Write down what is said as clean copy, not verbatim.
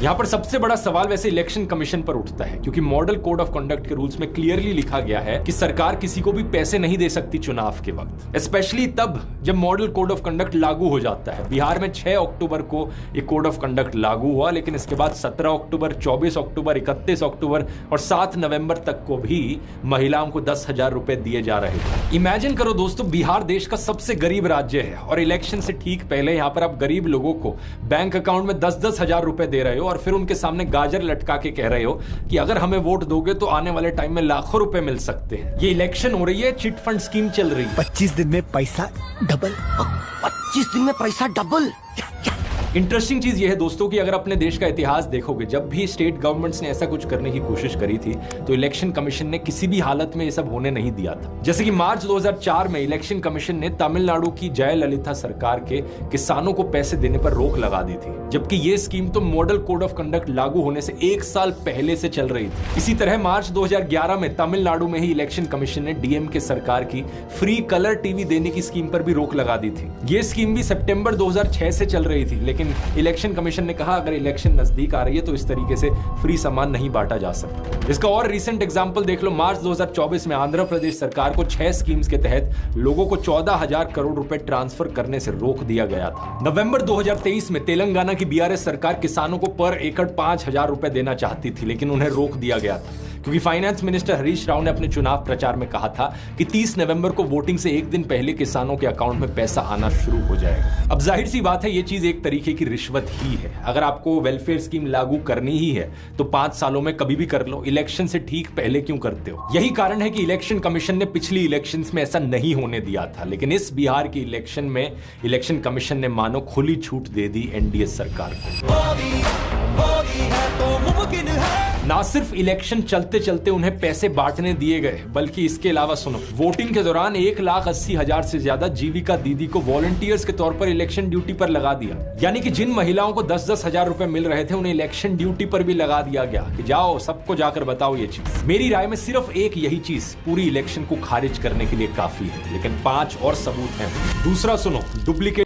यहाँ पर सबसे बड़ा सवाल वैसे इलेक्शन कमीशन पर उठता है, क्योंकि मॉडल कोड ऑफ कंडक्ट के रूल्स में क्लियरली लिखा गया है कि सरकार किसी को भी पैसे नहीं दे सकती चुनाव के वक्त, स्पेशली तब जब मॉडल कोड ऑफ कंडक्ट लागू हो जाता है। बिहार में 6 अक्टूबर को ये कोड ऑफ कंडक्ट लागू हुआ, लेकिन इसके बाद 17 अक्टूबर, 24 अक्टूबर, 31 अक्टूबर और 7 नवंबर तक को भी महिलाओं को 10,000 रुपए दिए जा रहे थे। इमेजिन करो दोस्तों, बिहार देश का सबसे गरीब राज्य है और इलेक्शन से ठीक पहले यहाँ पर आप गरीब लोगों को बैंक अकाउंट में 10-10 हजार रुपए दे रहे हो और फिर उनके सामने गाजर लटका के कह रहे हो कि अगर हमें वोट दोगे तो आने वाले टाइम में लाखों रुपए मिल सकते हैं। ये इलेक्शन हो रही है, चिट फंड स्कीम चल रही है। 25 दिन में पैसा डबल। 25 दिन में पैसा डबल। इंटरेस्टिंग चीज यह है दोस्तों कि अगर अपने देश का इतिहास देखोगे, जब भी स्टेट गवर्नमेंट्स ने ऐसा कुछ करने की कोशिश करी थी तो इलेक्शन कमीशन ने किसी भी हालत में ये सब होने नहीं दिया था। जैसे कि मार्च 2004 में इलेक्शन कमीशन ने तमिलनाडु की जयललिता सरकार के किसानों को पैसे देने पर रोक लगा दी थी, जबकि ये स्कीम तो मॉडल कोड ऑफ कंडक्ट लागू होने से 1 साल पहले से चल रही थी। इसी तरह मार्च 2011 में तमिलनाडु में ही इलेक्शन कमीशन ने डीएमके सरकार की फ्री कलर टीवी देने की स्कीम पर भी रोक लगा दी थी। ये स्कीम भी सितंबर 2006 से चल रही थी, लेकिन इलेक्शन कमीशन ने कहा अगर इलेक्शन नजदीक आ रही है तो इस तरीके से फ्री सामान नहीं बांटा जा सकता। इसका और रीसेंट एग्जांपल देख लो, मार्च 2024 में आंध्र प्रदेश सरकार को 6 स्कीम्स के तहत लोगों को 14,000 करोड़ रुपए ट्रांसफर करने से रोक दिया गया था। नवंबर 2023 में तेलंगाना की बीआरएस सरकार किसानों को पर एकड़ 5,000 रुपए देना चाहती थी, लेकिन उन्हें रोक दिया गया था क्योंकि फाइनेंस मिनिस्टर हरीश राव ने अपने चुनाव प्रचार में कहा था कि 30 नवंबर को वोटिंग से एक दिन पहले किसानों के अकाउंट में पैसा आना शुरू हो जाएगा। अब जाहिर सी बात है, ये चीज एक तरीके की रिश्वत ही है। अगर आपको वेलफेयर स्कीम लागू करनी ही है तो 5 सालों में कभी भी कर लो, इलेक्शन से ठीक पहले क्यों करते हो? यही कारण है कि इलेक्शन कमीशन ने पिछली इलेक्शंस में ऐसा नहीं होने दिया था, लेकिन इस बिहार की इलेक्शन में इलेक्शन कमीशन ने मानो खुली छूट दे दी एनडीए सरकार को। ना सिर्फ इलेक्शन चलते चलते उन्हें पैसे बांटने दिए गए, बल्कि इसके अलावा सुनो, वोटिंग के दौरान 1,80,000 से ज्यादा जीविका दीदी को वॉलंटियर्स के तौर पर इलेक्शन ड्यूटी पर लगा दिया। यानी कि जिन महिलाओं को 10-10 हजार रुपए मिल रहे थे उन्हें इलेक्शन ड्यूटी पर भी लगा दिया गया कि जाओ सबको जाकर बताओ ये चीज। मेरी राय में सिर्फ एक यही चीज पूरी इलेक्शन को खारिज करने के लिए काफी है, लेकिन 5 और सबूत हैं। दूसरा सुनो, डुप्लीकेट